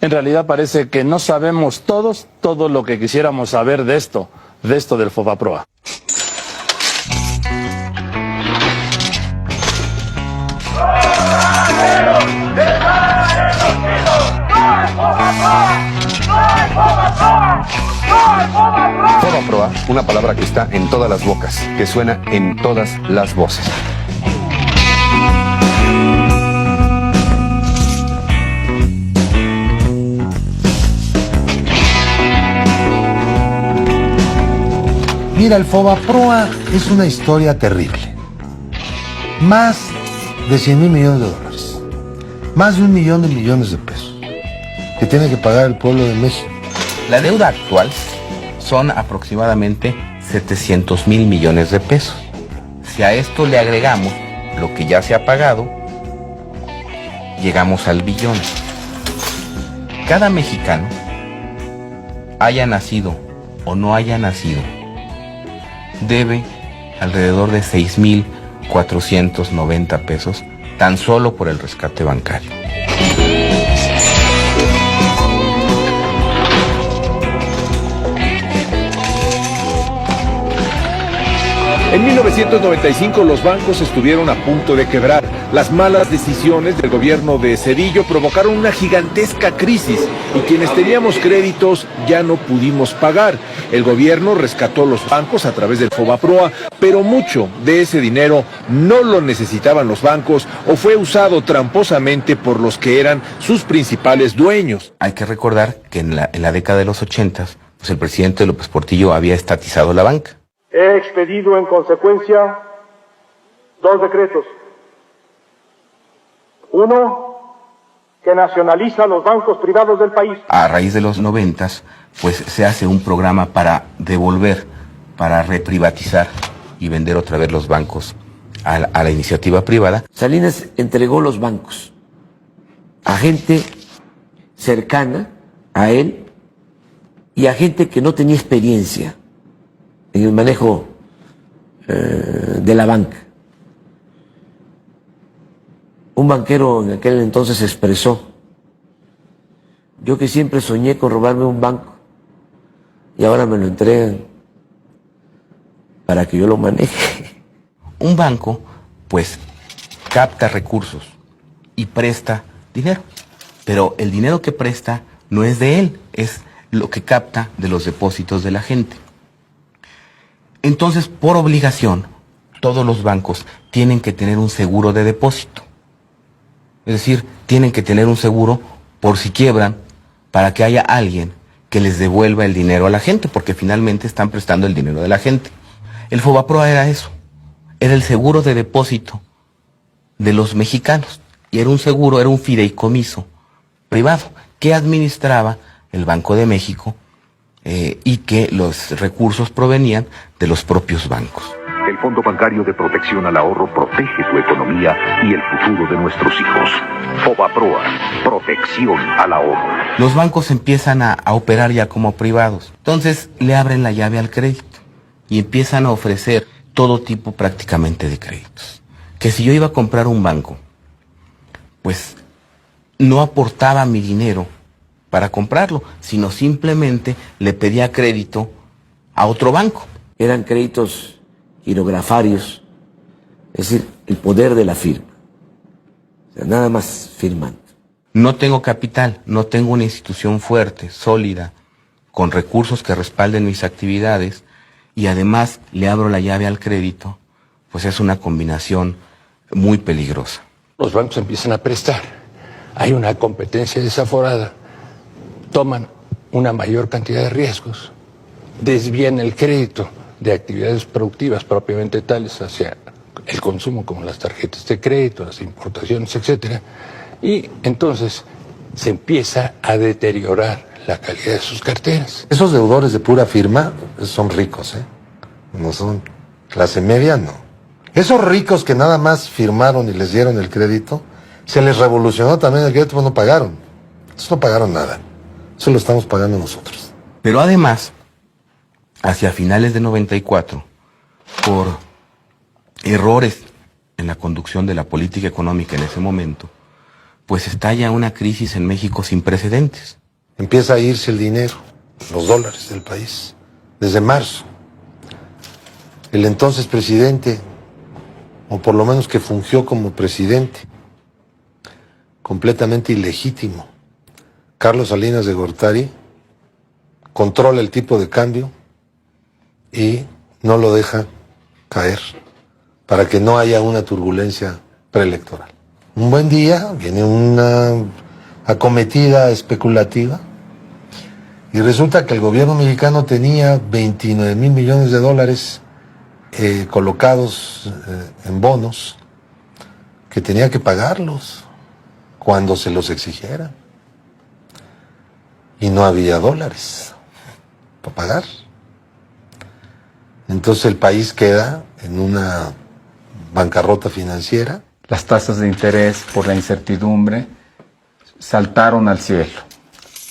En realidad parece que no sabemos todos todo lo que quisiéramos saber de esto del FOBAPROA. FOBAPROA, una palabra que está en todas las bocas, que suena en todas las voces. Mira, el FOBAPROA es una historia terrible. Más de 100,000 millones de dólares. Más de 1 millón de millones de pesos que tiene que pagar el pueblo de México. La deuda actual son aproximadamente 700,000 millones de pesos. Si a esto le agregamos lo que ya se ha pagado, llegamos al billón. Cada mexicano, haya nacido o no haya nacido, debe alrededor de 6,490 pesos tan solo por el rescate bancario. En 1995 los bancos estuvieron a punto de quebrar. Las malas decisiones del gobierno de Zedillo provocaron una gigantesca crisis y quienes teníamos créditos ya no pudimos pagar. El gobierno rescató los bancos a través del FOBAPROA, pero mucho de ese dinero no lo necesitaban los bancos o fue usado tramposamente por los que eran sus principales dueños. Hay que recordar que en la década de los 80, pues el presidente López Portillo había estatizado la banca. He expedido en consecuencia 2 decretos. Uno, que nacionaliza los bancos privados del país. A raíz de los 90, pues se hace un programa para devolver, para reprivatizar y vender otra vez los bancos a la iniciativa privada. Salinas entregó los bancos a gente cercana a él y a gente que no tenía experiencia en el manejo de la banca. Un banquero en aquel entonces expresó: yo que siempre soñé con robarme un banco y ahora me lo entregan para que yo lo maneje. Un banco, pues, capta recursos y presta dinero, pero el dinero que presta no es de él, es lo que capta de los depósitos de la gente. Entonces, por obligación, todos los bancos tienen que tener un seguro de depósito. Es decir, tienen que tener un seguro por si quiebran, para que haya alguien que les devuelva el dinero a la gente, porque finalmente están prestando el dinero de la gente. El FOBAPROA era eso, era el seguro de depósito de los mexicanos, y era un seguro, era un fideicomiso privado que administraba el Banco de México, y que los recursos provenían de los propios bancos. El Fondo Bancario de Protección al Ahorro protege tu economía y el futuro de nuestros hijos. FOBAPROA, protección al ahorro. Los bancos empiezan a operar ya como privados. Entonces le abren la llave al crédito y empiezan a ofrecer todo tipo prácticamente de créditos. Que si yo iba a comprar un banco, pues no aportaba mi dinero para comprarlo, sino simplemente le pedía crédito a otro banco. Eran créditos girografarios, es decir, el poder de la firma. O sea, nada más firmando. No tengo capital, no tengo una institución fuerte, sólida, con recursos que respalden mis actividades, y además le abro la llave al crédito, pues es una combinación muy peligrosa. Los bancos empiezan a prestar, hay una competencia desaforada, toman una mayor cantidad de riesgos, desvían el crédito de actividades productivas propiamente tales hacia el consumo, como las tarjetas de crédito, las importaciones, etcétera, y entonces se empieza a deteriorar la calidad de sus carteras. Esos deudores de pura firma son ricos, ¿eh? No son clase media, no. Esos ricos que nada más firmaron y les dieron el crédito, se les revolucionó también el crédito, pues no pagaron. Entonces no pagaron nada. Eso lo estamos pagando nosotros. Pero además, hacia finales de 94, por errores en la conducción de la política económica en ese momento, pues estalla una crisis en México sin precedentes. Empieza a irse el dinero, los dólares del país, desde marzo. El entonces presidente, o por lo menos que fungió como presidente, completamente ilegítimo, Carlos Salinas de Gortari, controla el tipo de cambio y no lo deja caer para que no haya una turbulencia preelectoral. Un buen día viene una acometida especulativa y resulta que el gobierno mexicano tenía 29,000 millones de dólares colocados en bonos que tenía que pagarlos cuando se los exigiera. Y no había dólares para pagar. Entonces el país queda en una bancarrota financiera. Las tasas de interés por la incertidumbre saltaron al cielo.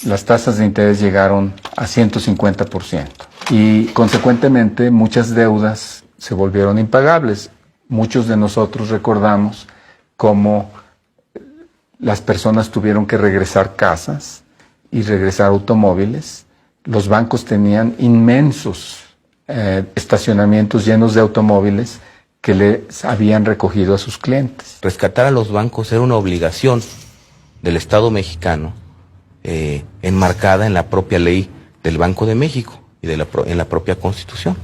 Las tasas de interés llegaron a 150% y consecuentemente muchas deudas se volvieron impagables. Muchos de nosotros recordamos cómo las personas tuvieron que regresar casas y regresar automóviles. Los bancos tenían inmensos estacionamientos llenos de automóviles que les habían recogido a sus clientes. Rescatar a los bancos era una obligación del Estado mexicano, enmarcada en la propia ley del Banco de México y en la propia Constitución.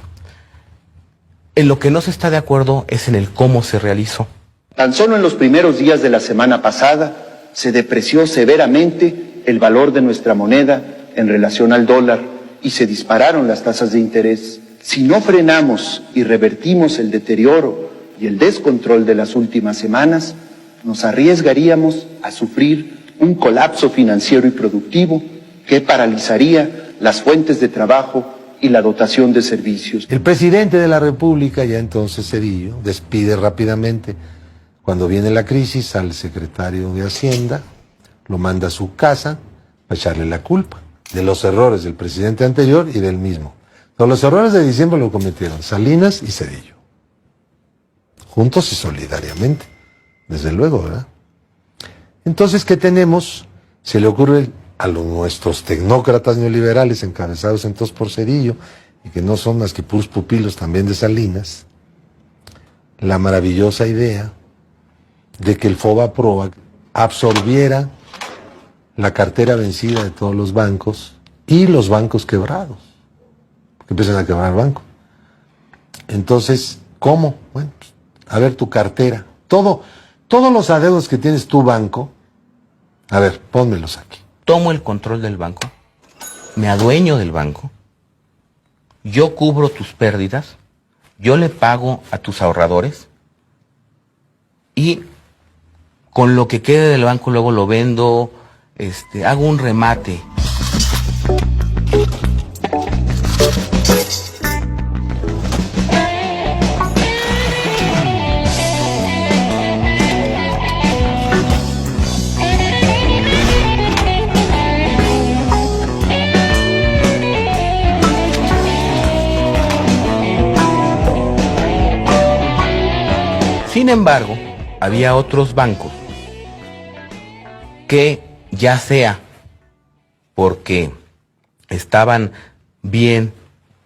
En lo que no se está de acuerdo es en el cómo se realizó. Tan solo en los primeros días de la semana pasada se depreció severamente el valor de nuestra moneda en relación al dólar y se dispararon las tasas de interés. Si no frenamos y revertimos el deterioro y el descontrol de las últimas semanas, nos arriesgaríamos a sufrir un colapso financiero y productivo que paralizaría las fuentes de trabajo y la dotación de servicios. El presidente de la República, ya entonces Zedillo, despide rápidamente, cuando viene la crisis, al secretario de Hacienda, lo manda a su casa para echarle la culpa de los errores del presidente anterior y del mismo. Todos los errores de diciembre lo cometieron Salinas y Zedillo, juntos y solidariamente, desde luego, ¿verdad? Entonces, ¿qué tenemos? Se le ocurre a nuestros tecnócratas neoliberales encabezados entonces por Zedillo, y que no son más que puros pupilos también de Salinas, la maravillosa idea de que el FOBAPROA absorbiera la cartera vencida de todos los bancos y los bancos quebrados, que empiezan a quebrar bancos. Entonces, ¿cómo? Bueno, pues, a ver tu cartera, todos los adeudos que tienes tu banco, a ver, pónmelos aquí. Tomo el control del banco, me adueño del banco, yo cubro tus pérdidas, yo le pago a tus ahorradores y con lo que quede del banco luego lo vendo, hago un remate. Sin embargo, había otros bancos que, ya sea porque estaban bien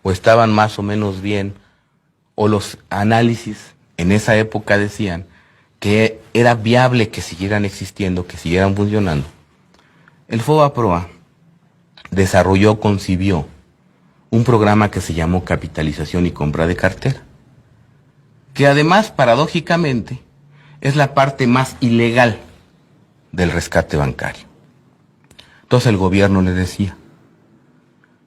o estaban más o menos bien, o los análisis en esa época decían que era viable que siguieran existiendo, que siguieran funcionando, el FOBAPROA concibió un programa que se llamó capitalización y compra de cartera, que además, paradójicamente, es la parte más ilegal del rescate bancario. Entonces el gobierno le decía,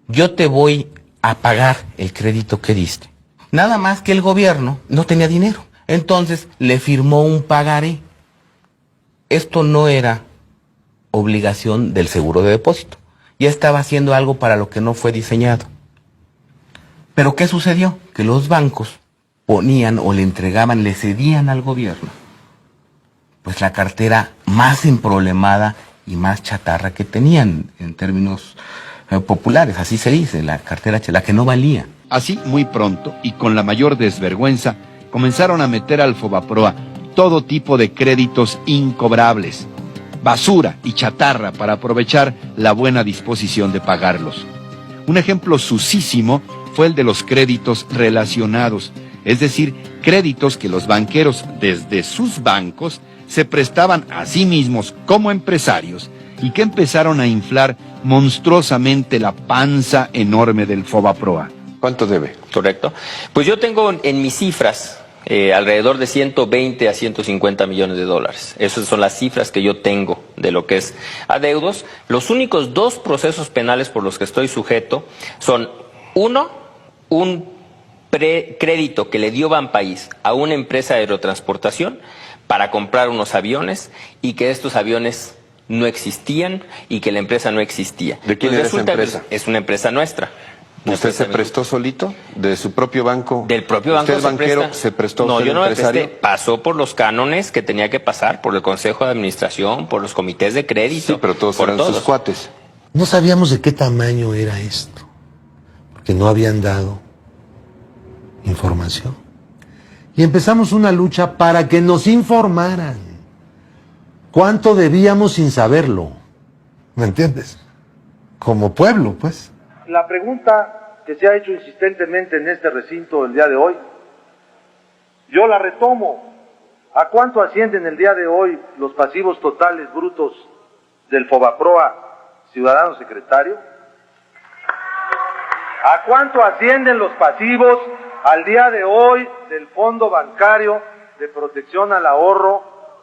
yo te voy a pagar el crédito que diste. Nada más que el gobierno no tenía dinero. Entonces le firmó un pagaré. Esto no era obligación del seguro de depósito. Ya estaba haciendo algo para lo que no fue diseñado. Pero ¿qué sucedió? Que los bancos ponían o le entregaban, le cedían al gobierno, pues la cartera más emproblemada y más chatarra que tenían en términos populares, así se dice, la cartera, la que no valía. Así, muy pronto y con la mayor desvergüenza, comenzaron a meter al FOBAPROA todo tipo de créditos incobrables. basura y chatarra para aprovechar la buena disposición de pagarlos. Un ejemplo susísimo fue el de los créditos relacionados, es decir, créditos que los banqueros desde sus bancos se prestaban a sí mismos como empresarios y que empezaron a inflar monstruosamente la panza enorme del Fobaproa. ¿Cuánto debe? Correcto. Pues yo tengo en mis cifras alrededor de 120 a 150 millones de dólares. Esas son las cifras que yo tengo de lo que es adeudos. Los únicos dos procesos penales por los que estoy sujeto son, uno, un crédito que le dio Banpaís a una empresa de aerotransportación para comprar unos aviones y que estos aviones no existían y que la empresa no existía. ¿De quién era esa empresa? Es una empresa nuestra. ¿Usted se prestó solito? ¿De su propio banco? Del propio banco. ¿Usted, banquero, se prestó? No, yo no me empresario? presté. Pasó por los cánones que tenía que pasar, por el Consejo de Administración, por los comités de crédito. Sí, pero todos eran sus cuates. No sabíamos de qué tamaño era esto, porque no habían dado información. Y empezamos una lucha para que nos informaran cuánto debíamos sin saberlo. ¿Me entiendes? Como pueblo, pues. La pregunta que se ha hecho insistentemente en este recinto el día de hoy, yo la retomo. ¿A cuánto ascienden el día de hoy los pasivos totales brutos del Fobaproa, ciudadano secretario? ¿A cuánto ascienden los pasivos al día de hoy del Fondo Bancario de Protección al Ahorro,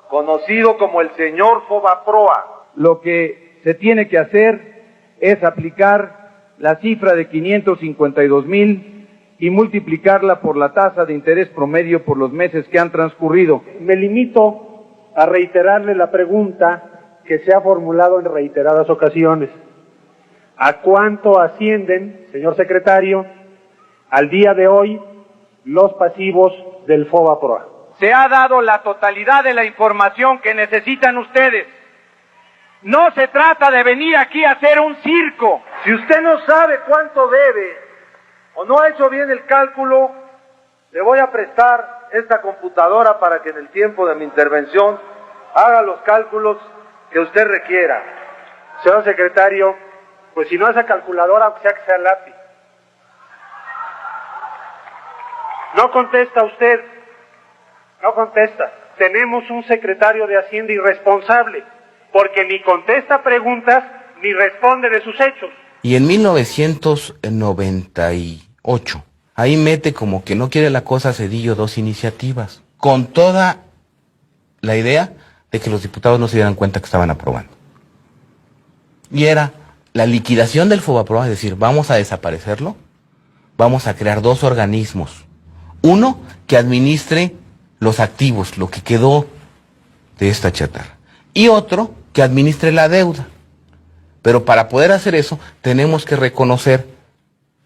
conocido como el señor Fobaproa? Lo que se tiene que hacer es aplicar la cifra de 552,000 y multiplicarla por la tasa de interés promedio por los meses que han transcurrido. Me limito a reiterarle la pregunta que se ha formulado en reiteradas ocasiones. ¿A cuánto ascienden, señor secretario, al día de hoy los pasivos del Fobaproa? Se ha dado la totalidad de la información que necesitan ustedes. No se trata de venir aquí a hacer un circo. Si usted no sabe cuánto debe o no ha hecho bien el cálculo, le voy a prestar esta computadora para que en el tiempo de mi intervención haga los cálculos que usted requiera. Señor secretario, pues si no hace calculadora, aunque sea que sea lápiz. No contesta usted. No contesta. Tenemos un secretario de Hacienda irresponsable, porque ni contesta preguntas ni responde de sus hechos. Y en 1998, ahí mete como que no quiere la cosa Zedillo dos iniciativas, con toda la idea de que los diputados no se dieran cuenta que estaban aprobando. Y era la liquidación del Fobaproa, es decir, vamos a desaparecerlo, vamos a crear dos organismos. Uno que administre los activos, lo que quedó de esta chatarra. Y otro que administre la deuda. Pero para poder hacer eso, tenemos que reconocer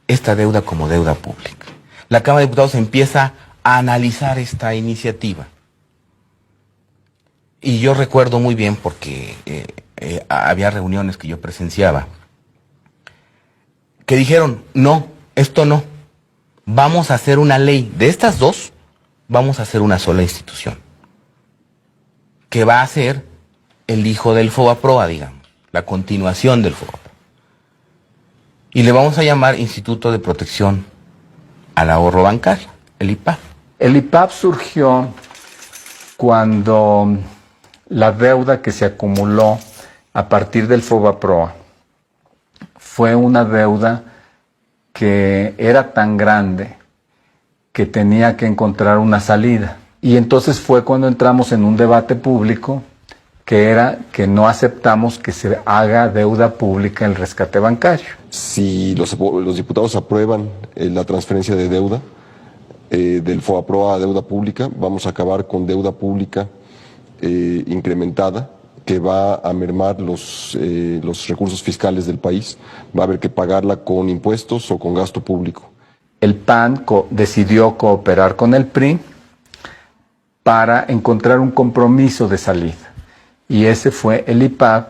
esta deuda como deuda pública. La Cámara de Diputados empieza a analizar esta iniciativa. Y yo recuerdo muy bien, porque había reuniones que yo presenciaba, que dijeron, no, esto no. Vamos a hacer una ley. De estas dos, vamos a hacer una sola institución. Que va a ser el hijo del Fobaproa, digamos, la continuación del Fobaproa. Y le vamos a llamar Instituto de Protección al Ahorro Bancario, el IPAB. El IPAB surgió cuando la deuda que se acumuló a partir del Fobaproa fue una deuda que era tan grande que tenía que encontrar una salida. Y entonces fue cuando entramos en un debate público que era que no aceptamos que se haga deuda pública en el rescate bancario. Si los diputados aprueban la transferencia de deuda del Fobaproa a deuda pública, vamos a acabar con deuda pública incrementada, que va a mermar los recursos fiscales del país. Va a haber que pagarla con impuestos o con gasto público. El PAN decidió cooperar con el PRI para encontrar un compromiso de salida. Y ese fue el IPAB,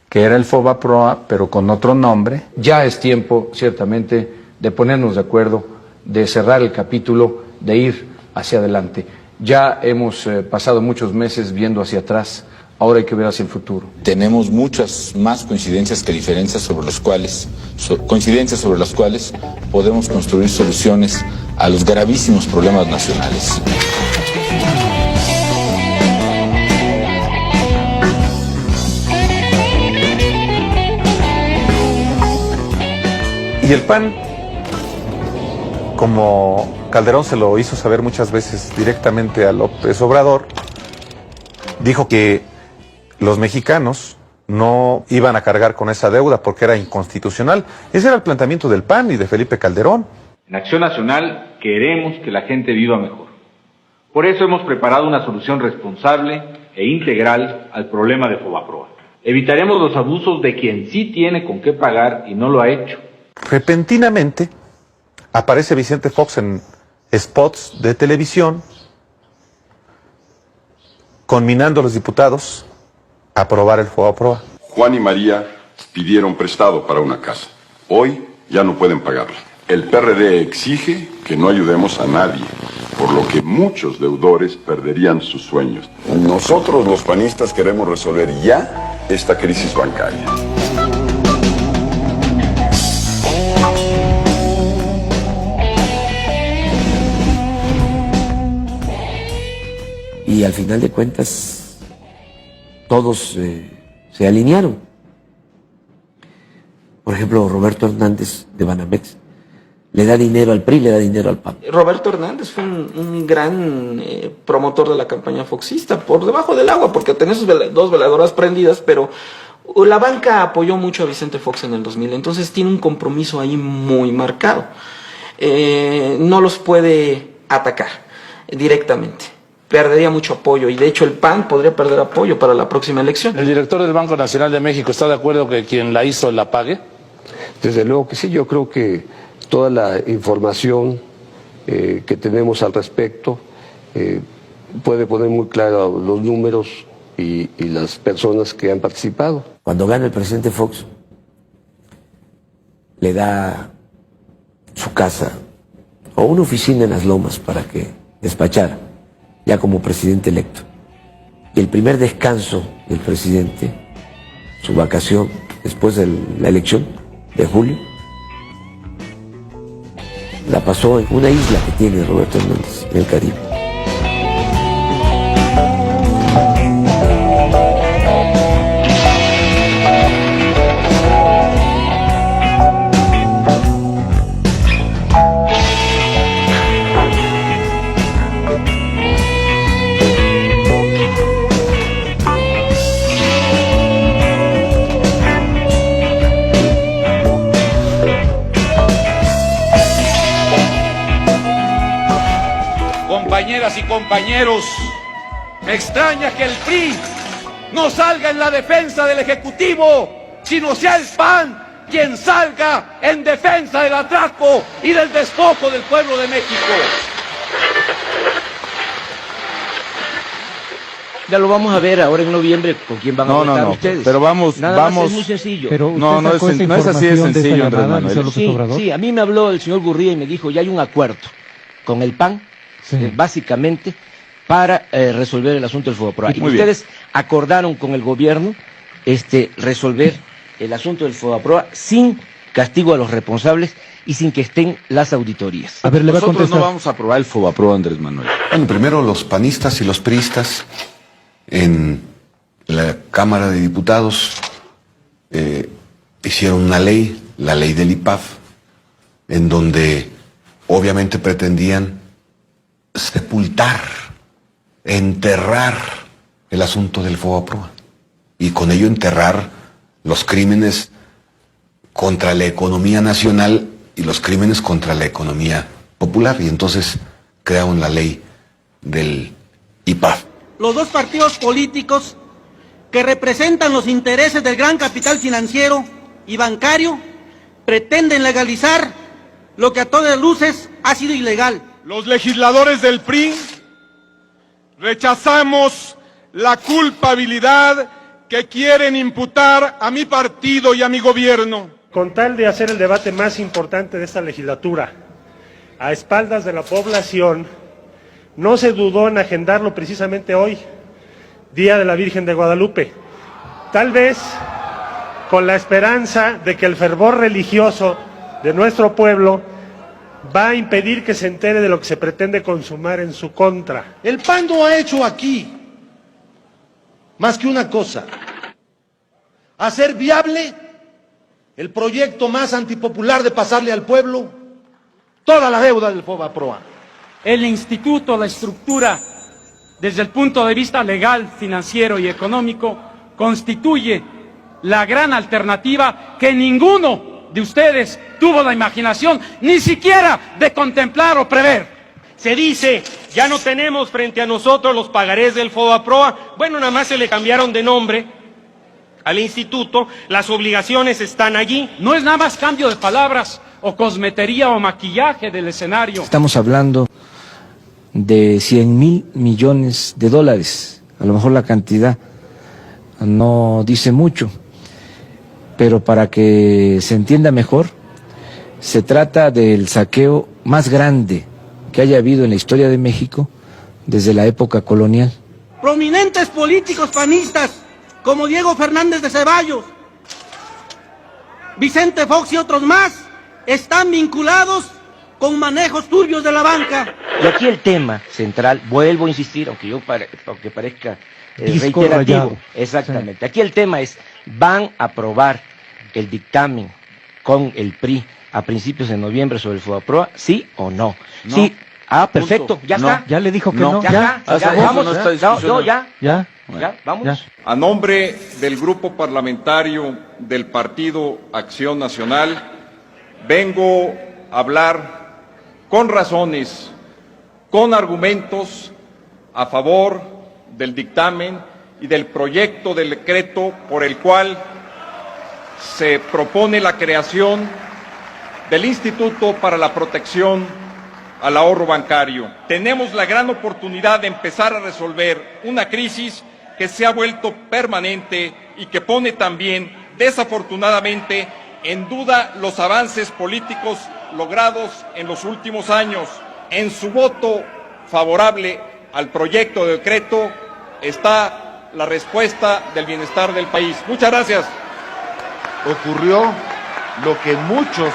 que era el Fobaproa, pero con otro nombre. Ya es tiempo, ciertamente, de ponernos de acuerdo, de cerrar el capítulo, de ir hacia adelante. Ya hemos pasado muchos meses viendo hacia atrás. ahora hay que ver hacia el futuro. Tenemos muchas más coincidencias que diferencias sobre las cuales podemos construir soluciones a los gravísimos problemas nacionales. Y el PAN, como Calderón se lo hizo saber muchas veces directamente a López Obrador, dijo que los mexicanos no iban a cargar con esa deuda porque era inconstitucional. Ese era el planteamiento del PAN y de Felipe Calderón. En Acción Nacional queremos que la gente viva mejor. Por eso hemos preparado una solución responsable e integral al problema de Fobaproa. Evitaremos los abusos de quien sí tiene con qué pagar y no lo ha hecho. Repentinamente aparece Vicente Fox en spots de televisión conminando a los diputados a aprobar el Fobaproa. Juan y María pidieron prestado para una casa. Hoy ya no pueden pagarla. El PRD exige que no ayudemos a nadie, por lo que muchos deudores perderían sus sueños. Nosotros los panistas queremos resolver ya esta crisis bancaria. Y al final de cuentas, todos se alinearon. Por ejemplo, Roberto Hernández de Banamex le da dinero al PRI, le da dinero al PAN. Roberto Hernández fue un gran promotor de la campaña foxista, por debajo del agua, porque tenía sus dos veladoras prendidas, pero la banca apoyó mucho a Vicente Fox en el 2000, entonces tiene un compromiso ahí muy marcado. No los puede atacar directamente. Perdería mucho apoyo y de hecho el PAN podría perder apoyo para la próxima elección. ¿El director del Banco Nacional de México está de acuerdo que quien la hizo la pague? Desde luego que sí, yo creo que toda la información que tenemos al respecto puede poner muy claro los números y las personas que han participado. Cuando gana el presidente Fox, le da su casa o una oficina en las Lomas para que despachara, ya como presidente electo. Y el primer descanso del presidente, su vacación después de la elección de julio, la pasó en una isla que tiene Roberto Hernández, en el Caribe. Compañeras y compañeros, me extraña que el PRI no salga en la defensa del Ejecutivo, sino sea el PAN quien salga en defensa del atraco y del despojo del pueblo de México. Ya lo vamos a ver ahora en noviembre con quién van a votar ustedes. Pero vamos, Nada más es muy sencillo. Pero no es así de sencillo, Andrés Manuel. Sí, a mí me habló el señor Gurría y me dijo, ya hay un acuerdo con el PAN, básicamente, para resolver el asunto del Fobaproa. Y ustedes acordaron con el gobierno resolver el asunto del Fobaproa sin castigo a los responsables y sin que estén las auditorías. A ver, nosotros no vamos a aprobar el Fobaproa, Andrés Manuel. Bueno, primero los panistas y los priistas en la Cámara de Diputados hicieron una ley, la ley del IPAF, en donde obviamente pretendían sepultar, enterrar el asunto del Fobaproa y con ello enterrar los crímenes contra la economía nacional y los crímenes contra la economía popular, y entonces crearon la ley del IPAF. Los dos partidos políticos que representan los intereses del gran capital financiero y bancario pretenden legalizar lo que a todas luces ha sido ilegal. Los legisladores del PRI rechazamos la culpabilidad que quieren imputar a mi partido y a mi gobierno. Con tal de hacer el debate más importante de esta legislatura, a espaldas de la población, no se dudó en agendarlo precisamente hoy, Día de la Virgen de Guadalupe. Tal vez con la esperanza de que el fervor religioso de nuestro pueblo va a impedir que se entere de lo que se pretende consumar en su contra. El PAN no ha hecho aquí más que una cosa: hacer viable el proyecto más antipopular de pasarle al pueblo toda la deuda del FOBAPROA. El instituto, la estructura, desde el punto de vista legal, financiero y económico, constituye la gran alternativa que ninguno de ustedes tuvo la imaginación ni siquiera de contemplar o prever. Se dice, ya no tenemos frente a nosotros los pagarés del FOBAPROA. Bueno, nada más se le cambiaron de nombre al instituto, las obligaciones están allí. No es nada más cambio de palabras o cosmetería o maquillaje del escenario. Estamos hablando de 100,000 millones de dólares. A lo mejor la cantidad no dice mucho, pero para que se entienda mejor, se trata del saqueo más grande que haya habido en la historia de México desde la época colonial. Prominentes políticos panistas como Diego Fernández de Ceballos, Vicente Fox y otros más están vinculados con manejos turbios de la banca. Y aquí el tema central, vuelvo a insistir, aunque parezca Disco reiterativo, rayado. exactamente. Aquí el tema es, ¿van a aprobar el dictamen con el PRI a principios de noviembre sobre el FOBAPROA, sí o no? No. Sí. Ah, perfecto, ya No. está. Ya le dijo que no. Ya, vamos, vamos. A nombre del Grupo Parlamentario del Partido Acción Nacional, vengo a hablar con razones, con argumentos a favor del dictamen y del proyecto de decreto por el cual se propone la creación del Instituto para la Protección al Ahorro Bancario. Tenemos la gran oportunidad de empezar a resolver una crisis que se ha vuelto permanente y que pone también, desafortunadamente, en duda los avances políticos logrados en los últimos años. En su voto favorable al proyecto de decreto está la respuesta del bienestar del país. Muchas gracias. Ocurrió lo que muchos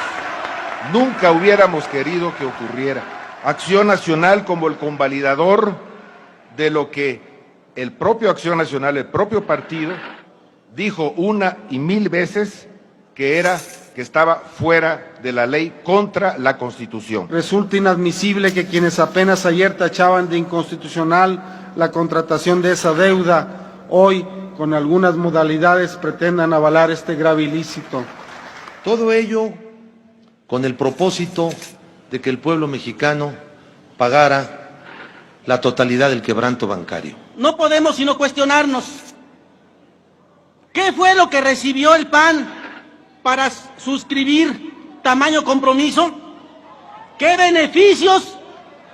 nunca hubiéramos querido que ocurriera. Acción Nacional como el convalidador de lo que el propio Acción Nacional, el propio partido, dijo una y mil veces que estaba fuera de la ley, contra la Constitución. Resulta inadmisible que quienes apenas ayer tachaban de inconstitucional la contratación de esa deuda, hoy, con algunas modalidades, pretendan avalar este grave ilícito. Todo ello con el propósito de que el pueblo mexicano pagara la totalidad del quebranto bancario. No podemos sino cuestionarnos, ¿qué fue lo que recibió el PAN para suscribir tamaño compromiso? ¿Qué beneficios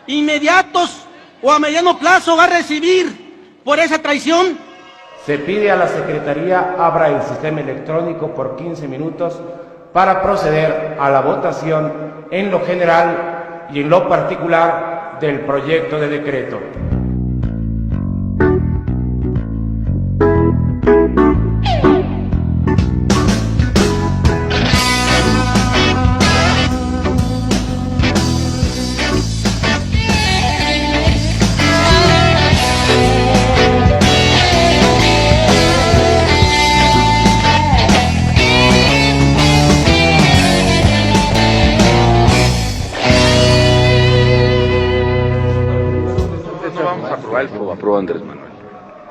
inmediatos o a mediano plazo va a recibir por esa traición? Se pide a la Secretaría abra el sistema electrónico por 15 minutos para proceder a la votación en lo general y en lo particular del proyecto de decreto. El FOBAPROA, Andrés Manuel.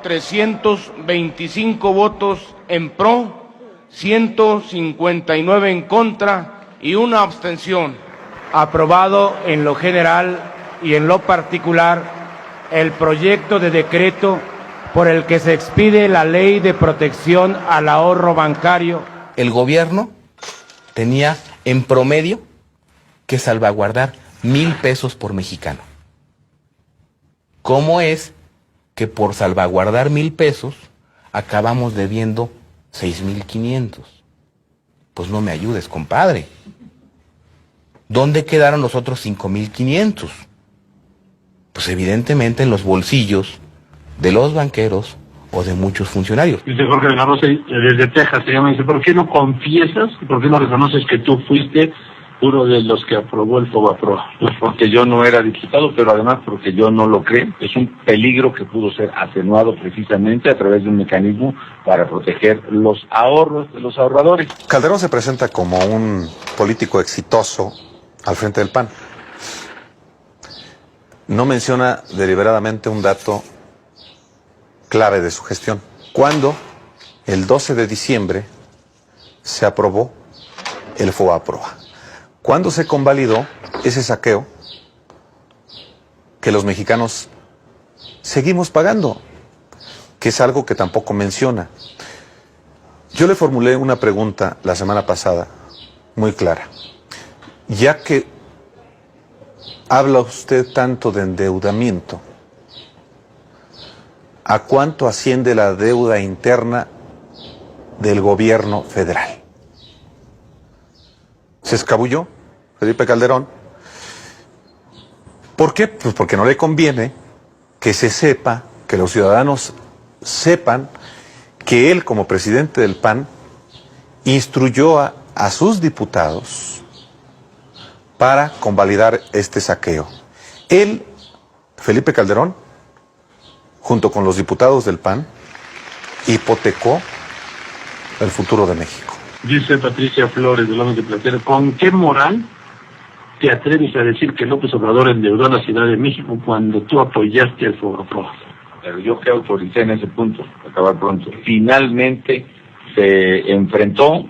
325 votos en pro, 159 en contra y una abstención. Aprobado en lo general y en lo particular el proyecto de decreto por el que se expide la Ley de Protección al Ahorro Bancario. El gobierno tenía en promedio que salvaguardar 1,000 pesos por mexicano. ¿Cómo es que por salvaguardar 1,000 pesos acabamos debiendo 6,500? Pues no me ayudes, compadre. ¿Dónde quedaron los otros 5,500? Pues evidentemente en los bolsillos de los banqueros o de muchos funcionarios. Dice Jorge de la Rosa, desde Texas, se llama, dice, ¿por qué no confiesas? ¿Por qué no reconoces que tú fuiste uno de los que aprobó el FOBAPROA? Pues porque yo no era diputado, pero además porque yo no lo creo. Es un peligro que pudo ser atenuado precisamente a través de un mecanismo para proteger los ahorros de los ahorradores. Calderón se presenta como un político exitoso al frente del PAN. No menciona deliberadamente un dato clave de su gestión. Cuando el 12 de diciembre se aprobó el FOBAPROA. ¿Cuándo se convalidó ese saqueo que los mexicanos seguimos pagando? Que es algo que tampoco menciona. Yo le formulé una pregunta la semana pasada, muy clara. Ya que habla usted tanto de endeudamiento, ¿a cuánto asciende la deuda interna del gobierno federal? Se escabulló Felipe Calderón. ¿Por qué? Pues porque no le conviene que se sepa, que los ciudadanos sepan que él, como presidente del PAN, instruyó a sus diputados para convalidar este saqueo. Él, Felipe Calderón, junto con los diputados del PAN, hipotecó el futuro de México. Dice Patricia Flores, de López de Platero, ¿con qué moral te atreves a decir que López Obrador endeudó a la Ciudad de México cuando tú apoyaste al FOBAPROA? Pero yo que autoricé en ese punto, acabar pronto. Finalmente se enfrentó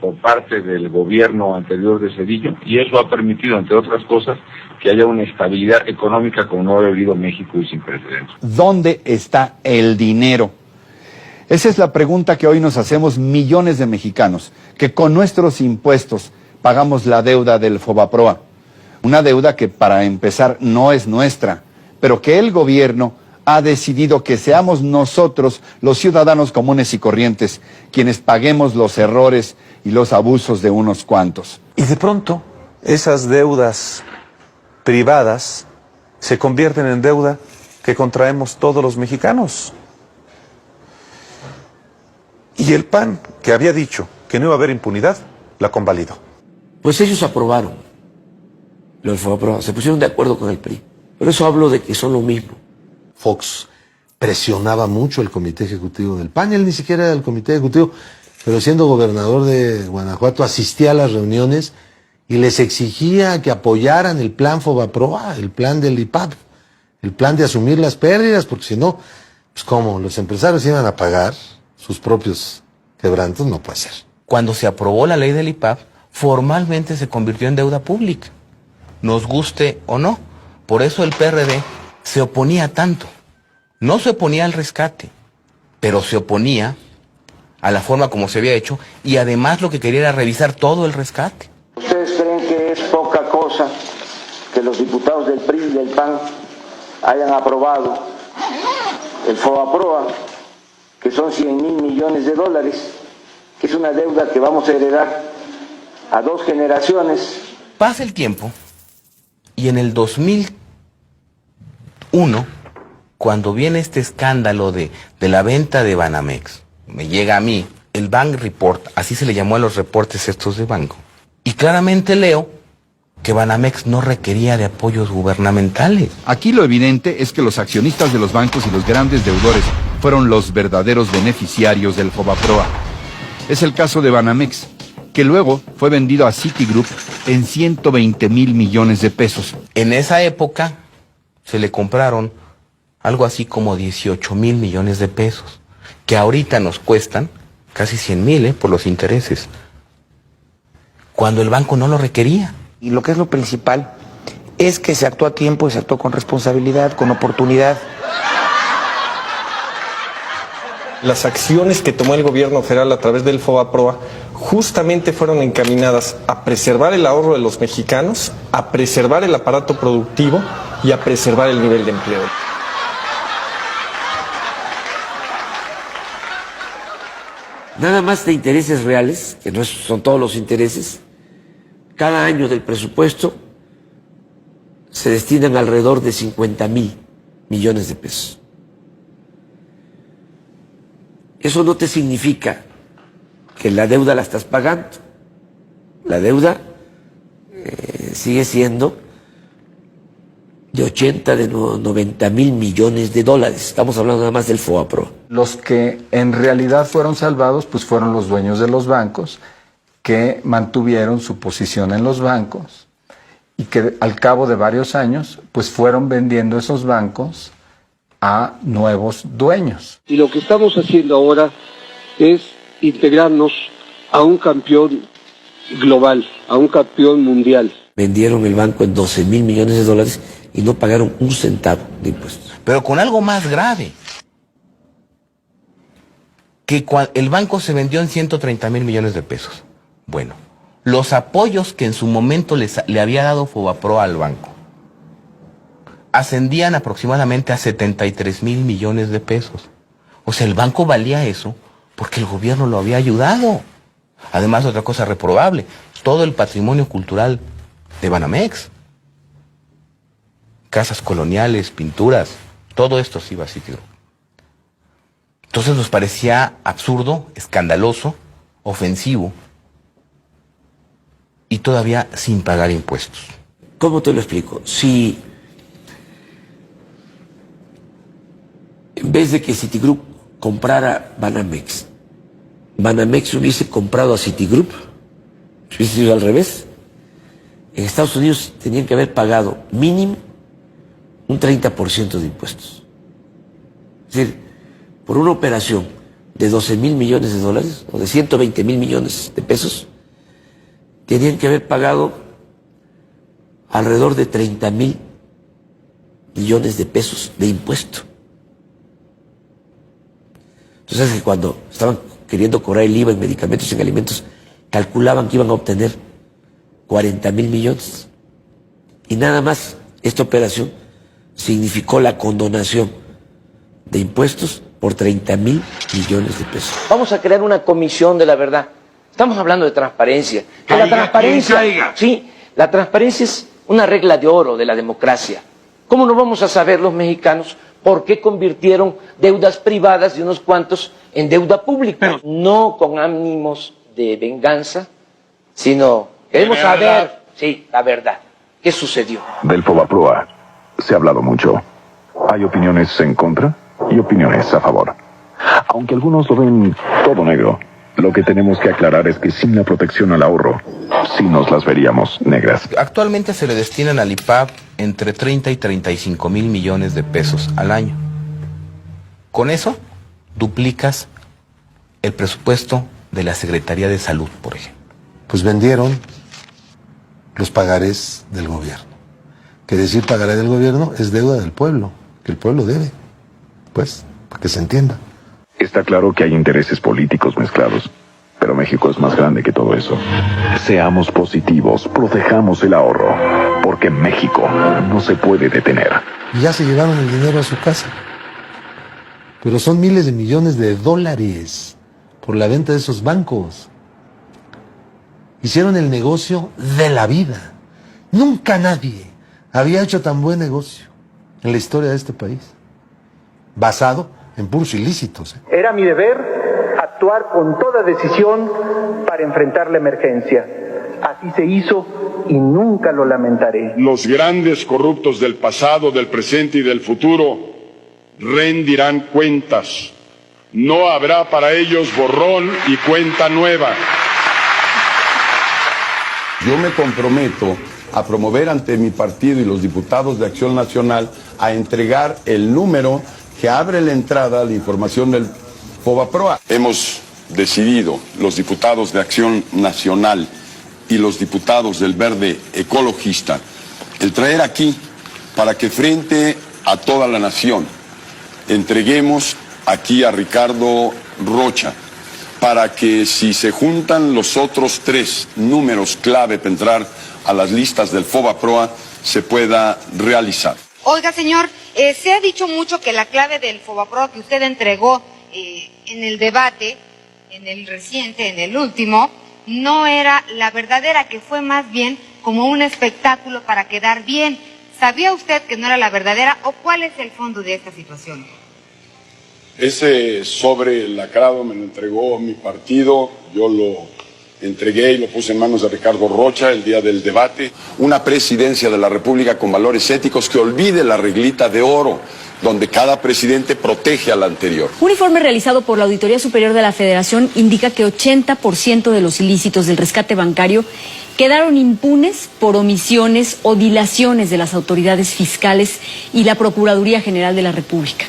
por parte del gobierno anterior de Cedillo y eso ha permitido, entre otras cosas, que haya una estabilidad económica como no ha vivido México y sin precedentes. ¿Dónde está el dinero? Esa es la pregunta que hoy nos hacemos millones de mexicanos, que con nuestros impuestos pagamos la deuda del FOBAPROA. Una deuda que, para empezar, no es nuestra, pero que el gobierno ha decidido que seamos nosotros, los ciudadanos comunes y corrientes, quienes paguemos los errores y los abusos de unos cuantos. Y de pronto, esas deudas privadas se convierten en deuda que contraemos todos los mexicanos. Y el PAN, que había dicho que no iba a haber impunidad, la convalidó. Pues ellos aprobaron lo del FOBAPROA, se pusieron de acuerdo con el PRI. Por eso hablo de que son lo mismo. Fox presionaba mucho el comité ejecutivo del PAN, él ni siquiera era del comité ejecutivo, pero siendo gobernador de Guanajuato asistía a las reuniones y les exigía que apoyaran el plan FOBAPROA, el plan del IPAP, el plan de asumir las pérdidas, porque si no, pues como los empresarios iban a pagar sus propios quebrantos, no puede ser. Cuando se aprobó la ley del IPAP, formalmente se convirtió en deuda pública, nos guste o no. Por eso el PRD se oponía tanto. No se oponía al rescate, pero se oponía a la forma como se había hecho y además lo que quería era revisar todo el rescate. ¿Ustedes creen que es poca cosa que los diputados del PRI y del PAN hayan aprobado el FOBAPROA, que son 100,000 millones de dólares, que es una deuda que vamos a heredar a 2 generaciones? Pasa el tiempo y en el 2001, cuando viene este escándalo de la venta de Banamex, me llega a mí el Bank Report, así se le llamó a los reportes estos de banco, y claramente leo que Banamex no requería de apoyos gubernamentales. Aquí lo evidente es que los accionistas de los bancos y los grandes deudores fueron los verdaderos beneficiarios del FOBAPROA. Es el caso de Banamex, que luego fue vendido a Citigroup en 120,000 millones de pesos. En esa época se le compraron algo así como 18,000 millones de pesos, que ahorita nos cuestan casi 100,000 por los intereses, cuando el banco no lo requería. Y lo que es lo principal es que se actuó a tiempo y se actuó con responsabilidad, con oportunidad. Las acciones que tomó el gobierno federal a través del FOBAPROA justamente fueron encaminadas a preservar el ahorro de los mexicanos, a preservar el aparato productivo y a preservar el nivel de empleo. Nada más de intereses reales, que no son todos los intereses, cada año del presupuesto se destinan alrededor de 50,000 millones de pesos. Eso no te significa que la deuda la estás pagando. La deuda sigue siendo de 80, de 90 mil millones de dólares. Estamos hablando nada más del FOBAPROA. Los que en realidad fueron salvados pues fueron los dueños de los bancos, que mantuvieron su posición en los bancos y que al cabo de varios años pues fueron vendiendo esos bancos a nuevos dueños. Y lo que estamos haciendo ahora es integrarnos a un campeón global, a un campeón mundial. Vendieron el banco en 12 mil millones de dólares y no pagaron un centavo de impuestos. Pero con algo más grave, que el banco se vendió en 130 mil millones de pesos. Bueno, los apoyos que en su momento le había dado FOBAPROA al banco ascendían aproximadamente a 73 mil millones de pesos. O sea, el banco valía eso porque el gobierno lo había ayudado. Además, otra cosa reprobable, todo el patrimonio cultural de Banamex, casas coloniales, pinturas, todo esto se iba a Citigroup. Entonces nos parecía absurdo, escandaloso, ofensivo y todavía sin pagar impuestos. ¿Cómo te lo explico? Si en vez de que Citigroup comprara Banamex, Banamex hubiese comprado a Citigroup, si hubiese sido al revés, en Estados Unidos tenían que haber pagado mínimo un 30% de impuestos. Es decir, por una operación de 12 mil millones de dólares o de 120 mil millones de pesos, tenían que haber pagado alrededor de 30 mil millones de pesos de impuesto. Entonces, que cuando estaban queriendo cobrar el IVA en medicamentos y en alimentos, calculaban que iban a obtener 40 mil millones. Y nada más esta operación significó la condonación de impuestos por 30 mil millones de pesos. Vamos a crear una comisión de la verdad. Estamos hablando de transparencia. La transparencia, sí, la transparencia es una regla de oro de la democracia. ¿Cómo no vamos a saber los mexicanos por qué convirtieron deudas privadas de unos cuantos en deuda pública? No con ánimos de venganza, sino queremos saber, sí, la verdad. ¿Qué sucedió? Del FOBAPROA se ha hablado mucho. Hay opiniones en contra y opiniones a favor. Aunque algunos lo ven todo negro, lo que tenemos que aclarar es que sin la protección al ahorro, sí nos las veríamos negras. Actualmente se le destinan al IPAB entre 30 y 35 mil millones de pesos al año. Con eso, duplicas el presupuesto de la Secretaría de Salud, por ejemplo. Pues vendieron los pagarés del gobierno. Que decir pagaré del gobierno es deuda del pueblo, que el pueblo debe, pues, para que se entienda. Está claro que hay intereses políticos mezclados, pero México es más grande que todo eso. Seamos positivos, protejamos el ahorro, porque México no se puede detener. Y ya se llevaron el dinero a su casa. Pero son miles de millones de dólares por la venta de esos bancos. Hicieron el negocio de la vida. Nunca nadie había hecho tan buen negocio en la historia de este país, basado en puros ilícitos. Era mi deber actuar con toda decisión para enfrentar la emergencia. Así se hizo y nunca lo lamentaré. Los grandes corruptos del pasado, del presente y del futuro rendirán cuentas. No habrá para ellos borrón y cuenta nueva. Yo me comprometo a promover ante mi partido y los diputados de Acción Nacional a entregar el número que abre la entrada a la información del FOBAPROA. Hemos decidido, los diputados de Acción Nacional y los diputados del Verde Ecologista, el traer aquí para que frente a toda la nación entreguemos aquí a Ricardo Rocha, para que si se juntan los otros tres números clave para entrar a las listas del FOBAPROA, se pueda realizar. Oiga, señor, se ha dicho mucho que la clave del FOBAPROA que usted entregó en el debate, en el reciente, en el último, no era la verdadera, que fue más bien como un espectáculo para quedar bien. ¿Sabía usted que no era la verdadera o cuál es el fondo de esta situación? Ese sobre lacrado me lo entregó mi partido, yo lo entregué y lo puse en manos de Ricardo Rocha el día del debate. Una presidencia de la República con valores éticos que olvide la reglita de oro, donde cada presidente protege al anterior. Un informe realizado por la Auditoría Superior de la Federación indica que 80% de los ilícitos del rescate bancario quedaron impunes por omisiones o dilaciones de las autoridades fiscales y la Procuraduría General de la República.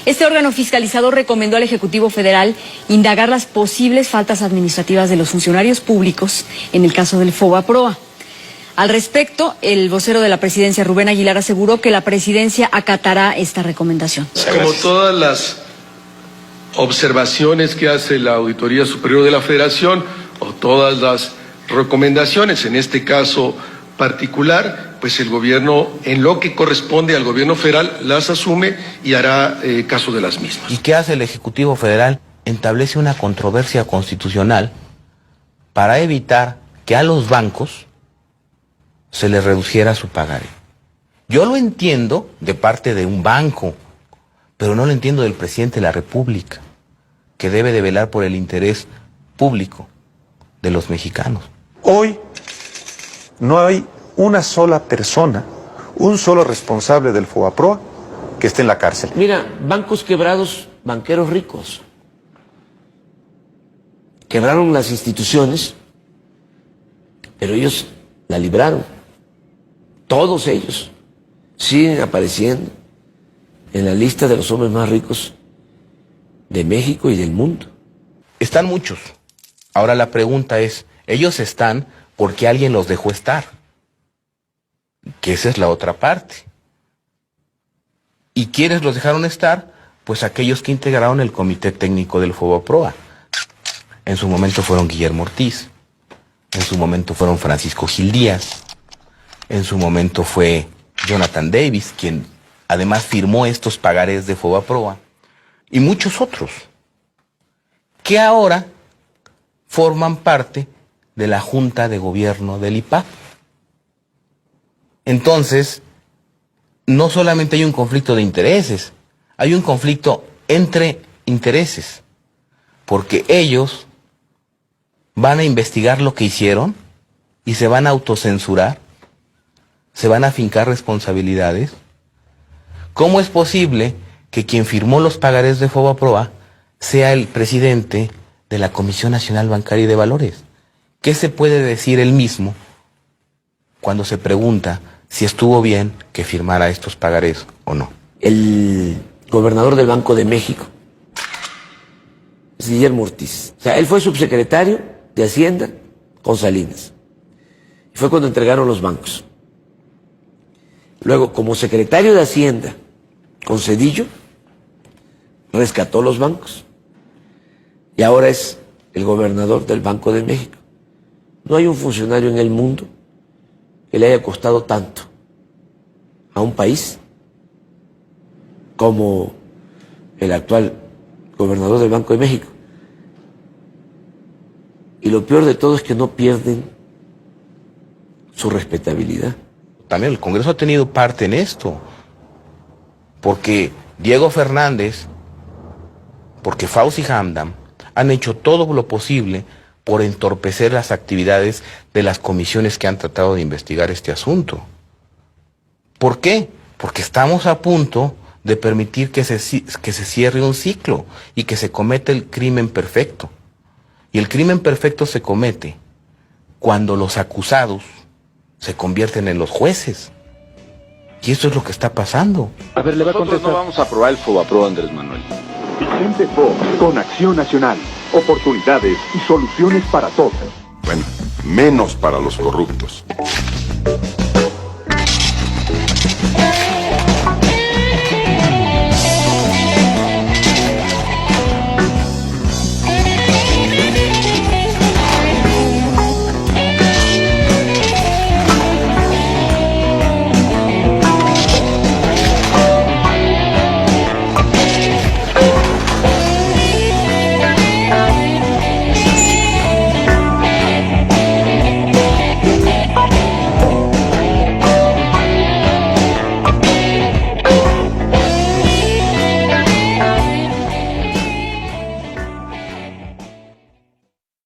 Este órgano fiscalizador recomendó al Ejecutivo Federal indagar las posibles faltas administrativas de los funcionarios públicos en el caso del FOBAPROA. Al respecto, el vocero de la Presidencia, Rubén Aguilar, aseguró que la Presidencia acatará esta recomendación. Como todas las observaciones que hace la Auditoría Superior de la Federación o todas las recomendaciones, en este caso particular, pues el gobierno, en lo que corresponde al gobierno federal, las asume y hará caso de las mismas. ¿Y qué hace el Ejecutivo Federal? Establece una controversia constitucional para evitar que a los bancos se les reduciera su pagaré. Yo lo entiendo de parte de un banco, pero no lo entiendo del presidente de la República, que debe de velar por el interés público de los mexicanos. Hoy no hay una sola persona, un solo responsable del FOBAPROA que esté en la cárcel. Mira, bancos quebrados, banqueros ricos. Quebraron las instituciones, pero ellos la libraron. Todos ellos siguen apareciendo en la lista de los hombres más ricos de México y del mundo. Están muchos. Ahora la pregunta es, ellos están porque alguien los dejó estar. Que esa es la otra parte. ¿Y quiénes los dejaron estar? Pues aquellos que integraron el Comité Técnico del FOBAPROA. En su momento fueron Guillermo Ortiz, en su momento fueron Francisco Gil Díaz, en su momento fue Jonathan Davis, quien además firmó estos pagarés de FOBAPROA, y muchos otros, que ahora forman parte de la Junta de Gobierno del IPAB. Entonces, no solamente hay un conflicto de intereses, hay un conflicto entre intereses, porque ellos van a investigar lo que hicieron y se van a autocensurar, se van a afincar responsabilidades. ¿Cómo es posible que quien firmó los pagarés de FOBAPROA sea el presidente de la Comisión Nacional Bancaria y de Valores? ¿Qué se puede decir él mismo cuando se pregunta si estuvo bien que firmara estos pagarés o no? El gobernador del Banco de México es Guillermo Ortiz. O sea, él fue subsecretario de Hacienda con Salinas. Y fue cuando entregaron los bancos. Luego, como secretario de Hacienda con Zedillo, rescató los bancos. Y ahora es el gobernador del Banco de México. No hay un funcionario en el mundo que le haya costado tanto a un país como el actual gobernador del Banco de México. Y lo peor de todo es que no pierden su respetabilidad. También el Congreso ha tenido parte en esto, porque Diego Fernández, porque Fauci Hamdan han hecho todo lo posible por entorpecer las actividades de las comisiones que han tratado de investigar este asunto. ¿Por qué? Porque estamos a punto de permitir que se cierre un ciclo y que se cometa el crimen perfecto. Y el crimen perfecto se comete cuando los acusados se convierten en los jueces. Y eso es lo que está pasando. A ver, le va a contestar. Nosotros no vamos a aprobar el FOBAPROA, Andrés Manuel. Vicente Fox, con Acción Nacional. Oportunidades y soluciones para todos. Bueno, menos para los corruptos.